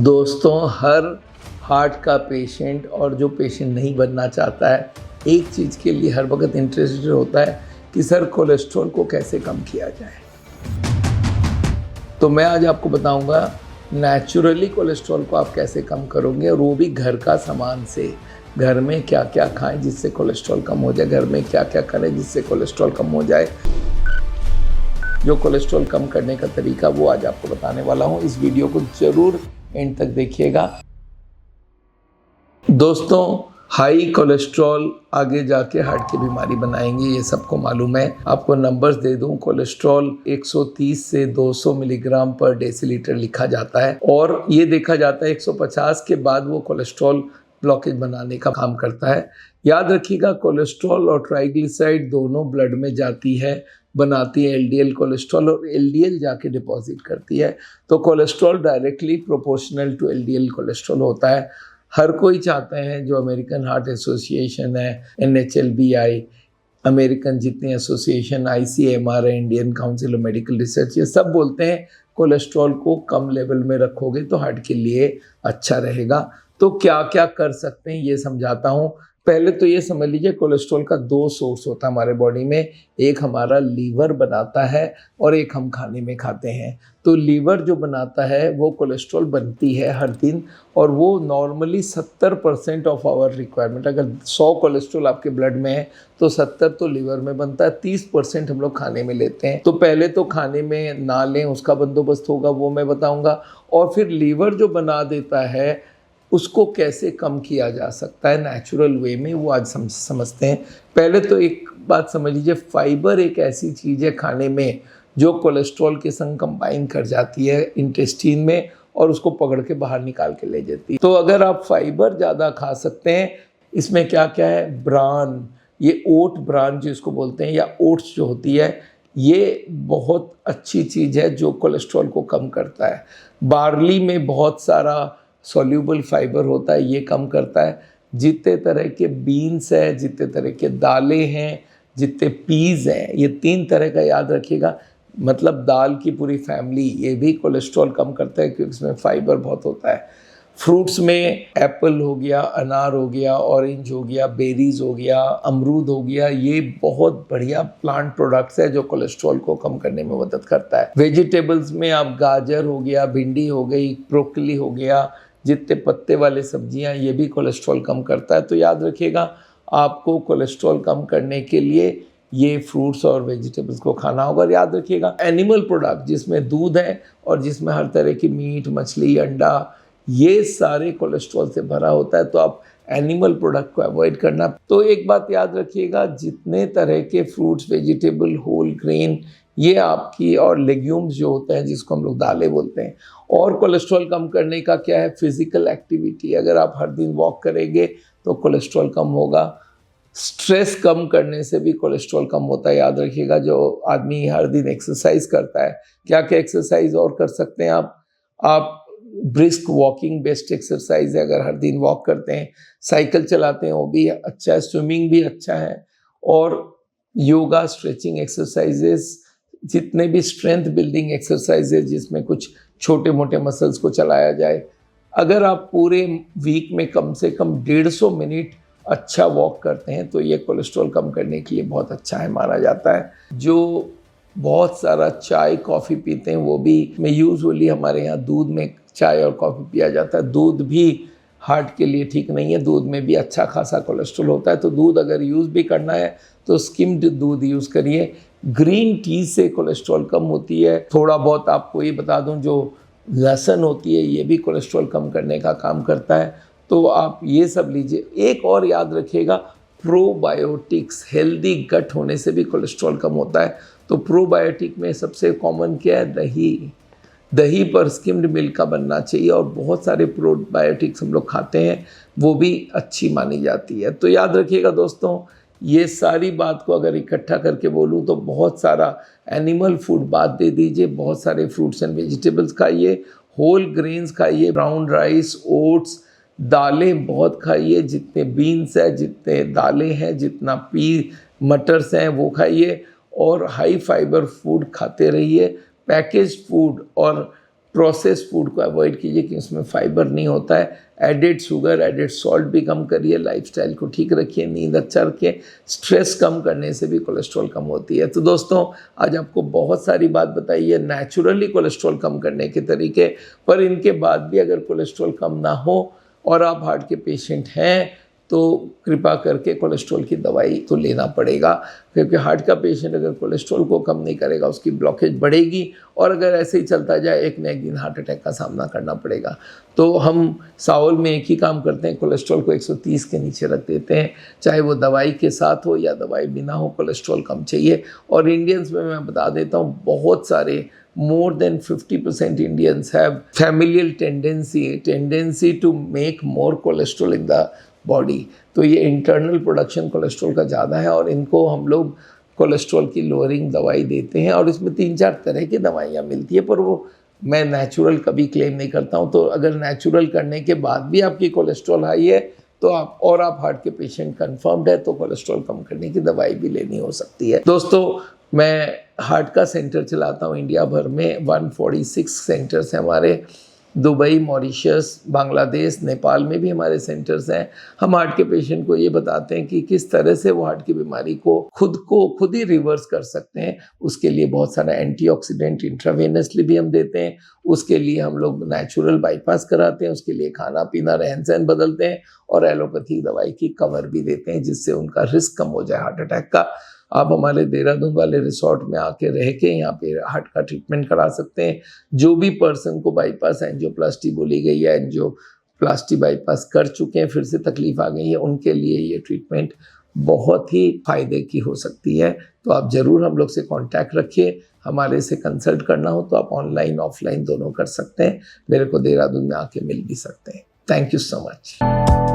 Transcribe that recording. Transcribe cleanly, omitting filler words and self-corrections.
दोस्तों, her heart का patient और जो पेशेंट नहीं बनना चाहता है, एक चीज़ के लिए हर वक्त इंटरेस्टेड होता है कि सर कोलेस्ट्रॉल को कैसे कम किया जाए। तो मैं आज आपको बताऊंगा नेचुरली कोलेस्ट्रॉल को आप कैसे कम करोगे, और वो भी घर का सामान से। घर में क्या क्या खाएं जिससे कोलेस्ट्रॉल कम हो जाए, घर में क्या क्या करें जिससे कोलेस्ट्रॉल कम हो जाए। जो कोलेस्ट्रॉल कम करने का तरीका वो आज आपको बताने वाला हूँ। इस वीडियो को ज़रूर एंड तक देखिएगा। दोस्तों, हाई कोलेस्ट्रॉल आगे जाके हार्ट की बीमारी बनाएंगे, ये सबको मालूम है। आपको नंबर्स दे दूं, कोलेस्ट्रॉल 130 से 200 मिलीग्राम पर डेसीलीटर लिखा जाता है, और ये देखा जाता है 150 के बाद वो कोलेस्ट्रॉल ब्लॉकेज बनाने का काम करता है। याद रखिएगा, कोलेस्ट्रॉल और ट्राइग्लिसराइड दोनों ब्लड में जाती है, बनाती है एलडीएल कोलेस्ट्रॉल, और एलडीएल जाके डिपॉजिट करती है। तो cholesterol directly proportional to LDL cholesterol होता है। हर कोई चाहते हैं, जो अमेरिकन हार्ट एसोसिएशन है, NHLBI, अमेरिकन जितने एसोसिएशन, ICMR है, Indian Council of Medical Research, ये सब बोलते हैं कोलेस्ट्रॉल को कम लेवल में रखोगे तो हार्ट के लिए अच्छा रहेगा। तो क्या क्या कर सकते हैं ये समझाता हूँ। पहले तो ये समझ लीजिए, कोलेस्ट्रॉल का दो सोर्स होता है हमारे बॉडी में। एक हमारा लीवर बनाता है और एक हम खाने में खाते हैं। तो लीवर जो बनाता है वो कोलेस्ट्रॉल बनती है हर दिन, और वो नॉर्मली 70% ऑफ आवर रिक्वायरमेंट। अगर 100 कोलेस्ट्रॉल आपके ब्लड में है तो 70 तो लीवर में बनता है, 30% हम लोग खाने में लेते हैं। तो पहले तो खाने में ना लें, उसका बंदोबस्त होगा, वो मैं बताऊँगा। और फिर लीवर जो बना देता है उसको कैसे कम किया जा सकता है नेचुरल वे में, वो आज समझते हैं। पहले तो एक बात समझ लीजिए, फाइबर एक ऐसी चीज़ है खाने में जो कोलेस्ट्रॉल के संग कंबाइन कर जाती है इंटेस्टीन में, और उसको पकड़ के बाहर निकाल के ले जाती है। तो अगर आप फाइबर ज़्यादा खा सकते हैं, इसमें क्या क्या है, ब्रान, ये ओट ब्रान जिसको बोलते हैं, या ओट्स जो होती है, ये बहुत अच्छी चीज़ है जो कोलेस्ट्रॉल को कम करता है। बार्ली में बहुत सारा सॉल्यूबल फाइबर होता है, ये कम करता है। जितने तरह के बीन्स हैं, जितने तरह के दालें हैं, जितने पीज़ हैं, ये 3 तरह का याद रखिएगा, मतलब दाल की पूरी फैमिली, ये भी कोलेस्ट्रॉल कम करता है क्योंकि इसमें फाइबर बहुत होता है। फ्रूट्स में एप्पल हो गया, अनार हो गया, ऑरेंज हो गया, बेरीज हो गया, अमरूद हो गया, ये बहुत बढ़िया प्लांट प्रोडक्ट्स है जो कोलेस्ट्रॉल को कम करने में मदद करता है। वेजिटेबल्स में आप गाजर हो गया, भिंडी हो गई, ब्रोकली हो गया, जितने पत्ते वाले सब्जियां, ये भी कोलेस्ट्रॉल कम करता है। तो याद रखिएगा, आपको कोलेस्ट्रॉल कम करने के लिए ये फ्रूट्स और वेजिटेबल्स को खाना होगा। और याद रखिएगा, एनिमल प्रोडक्ट जिसमें दूध है और जिसमें हर तरह की मीट, मछली, अंडा, ये सारे कोलेस्ट्रॉल से भरा होता है, तो आप एनिमल प्रोडक्ट को अवॉइड करना। तो एक बात याद रखिएगा, जितने तरह के फ्रूट्स, वेजिटेबल, होल ग्रेन, ये आपकी, और लेग्यूम्स जो होते हैं जिसको हम लोग दालें बोलते हैं। और कोलेस्ट्रॉल कम करने का क्या है, फिजिकल एक्टिविटी। अगर आप हर दिन वॉक करेंगे तो कोलेस्ट्रॉल कम होगा। स्ट्रेस कम करने से भी कोलेस्ट्रॉल कम होता है। याद रखिएगा, जो आदमी हर दिन एक्सरसाइज करता है, क्या क्या एक्सरसाइज और कर सकते हैं आप ब्रिस्क वॉकिंग बेस्ट एक्सरसाइज है। अगर हर दिन वॉक करते हैं, साइकिल चलाते हैं, वो भी अच्छा है, स्विमिंग भी अच्छा है, और योगा, स्ट्रेचिंग एक्सरसाइजेस, जितने भी स्ट्रेंथ बिल्डिंग एक्सरसाइजेज जिसमें कुछ छोटे मोटे मसल्स को चलाया जाए। अगर आप पूरे वीक में कम से कम 150 मिनट अच्छा वॉक करते हैं तो ये कोलेस्ट्रॉल कम करने के लिए बहुत अच्छा है, माना जाता है। जो बहुत सारा चाय कॉफ़ी पीते हैं, वो भी में यूजुअली हमारे यहाँ दूध में चाय और कॉफ़ी पिया जाता है। दूध भी हार्ट के लिए ठीक नहीं है, दूध में भी अच्छा खासा कोलेस्ट्रॉल होता है। तो दूध अगर यूज़ भी करना है तो स्किम्ड दूध यूज़ करिए। ग्रीन टी से कोलेस्ट्रॉल कम होती है। थोड़ा बहुत आपको ये बता दूं, जो लहसुन होती है, ये भी कोलेस्ट्रॉल कम करने का काम करता है। तो आप ये सब लीजिए। एक और याद रखिएगा, प्रोबायोटिक्स, हेल्दी गट होने से भी कोलेस्ट्रॉल कम होता है। तो प्रोबायोटिक में सबसे कॉमन क्या है, दही पर स्किम्ड मिल्क का बनना चाहिए, और बहुत सारे प्रोबायोटिक्स हम लोग खाते हैं, वो भी अच्छी मानी जाती है। तो याद रखिएगा दोस्तों, ये सारी बात को अगर इकट्ठा करके बोलूँ तो बहुत सारा एनिमल फूड बात दे दीजिए, बहुत सारे फ्रूट्स एंड वेजिटेबल्स खाइए, होल ग्रेन्स खाइए, ब्राउन राइस, ओट्स, दालें बहुत खाइए, जितने बीन्स है, जितने दालें हैं, जितना मटर्स हैं वो खाइए, और हाई फाइबर फूड खाते रहिए। पैकेज फूड और प्रोसेस फूड को अवॉइड कीजिए कि उसमें फाइबर नहीं होता है। एडेड शुगर, एडेड सॉल्ट भी कम करिए, लाइफस्टाइल को ठीक रखिए, नींद अच्छा रखिए। स्ट्रेस कम करने से भी कोलेस्ट्रॉल कम होती है। तो दोस्तों, आज आपको बहुत सारी बात बताई है नेचुरली कोलेस्ट्रॉल कम करने के तरीके, पर इनके बाद भी अगर कोलेस्ट्रॉल कम ना हो और आप हार्ट के पेशेंट हैं तो कृपा करके कोलेस्ट्रॉल की दवाई तो लेना पड़ेगा, क्योंकि हार्ट का पेशेंट अगर कोलेस्ट्रॉल को कम नहीं करेगा उसकी ब्लॉकेज बढ़ेगी और अगर ऐसे ही चलता जाए एक न एक दिन हार्ट अटैक का सामना करना पड़ेगा। तो हम साउल में एक ही काम करते हैं, कोलेस्ट्रॉल को 130 के नीचे रख देते हैं, चाहे वो दवाई के साथ हो या दवाई बिना हो, कोलेस्ट्रॉल कम चाहिए। और इंडियंस में मैं बता देता हूँ, बहुत सारे more than 50% Indians have familial tendency to make more cholesterol in the body। तो ये इंटरनल प्रोडक्शन कोलेस्ट्रॉल का ज़्यादा है और इनको हम लोग कोलेस्ट्रॉल की लोअरिंग दवाई देते हैं और इसमें 3-4 तरह की दवाइयाँ मिलती है, पर वो मैं नेचुरल कभी क्लेम नहीं करता हूँ। तो अगर नेचुरल करने के बाद भी आपकी कोलेस्ट्रॉल हाई है तो आप हार्ट के पेशेंट कंफर्म्ड है तो कोलेस्ट्रॉल कम करने की दवाई भी लेनी हो सकती है। दोस्तों, मैं हार्ट का सेंटर चलाता हूँ इंडिया भर में, 146 सेंटर्स हैं हमारे। दुबई, मॉरिशस, बांग्लादेश, नेपाल में भी हमारे सेंटर्स हैं। हम हार्ट के पेशेंट को ये बताते हैं कि किस तरह से वो हार्ट की बीमारी को खुद ही रिवर्स कर सकते हैं। उसके लिए बहुत सारा एंटीऑक्सीडेंट इंट्रावेनसली भी हम देते हैं। उसके लिए हम लोग नेचुरल बाईपास कराते हैं, उसके लिए खाना पीना रहन सहन बदलते हैं और एलोपैथिक दवाई की कवर भी देते हैं, जिससे उनका रिस्क कम हो जाए हार्ट अटैक का। आप हमारे देहरादून वाले रिसोर्ट में आके रह के यहाँ पे हार्ट का ट्रीटमेंट करा सकते हैं। जो भी पर्सन को बाईपास एंजियोप्लास्टी बोली गई है, एंजियोप्लास्टी बाईपास कर चुके हैं, फिर से तकलीफ आ गई है, उनके लिए ये ट्रीटमेंट बहुत ही फायदे की हो सकती है। तो आप ज़रूर हम लोग से कांटेक्ट रखिए। हमारे से कंसल्ट करना हो तो आप ऑनलाइन ऑफलाइन दोनों कर सकते हैं। मेरे को देहरादून में आके मिल भी सकते हैं। Thank you so much.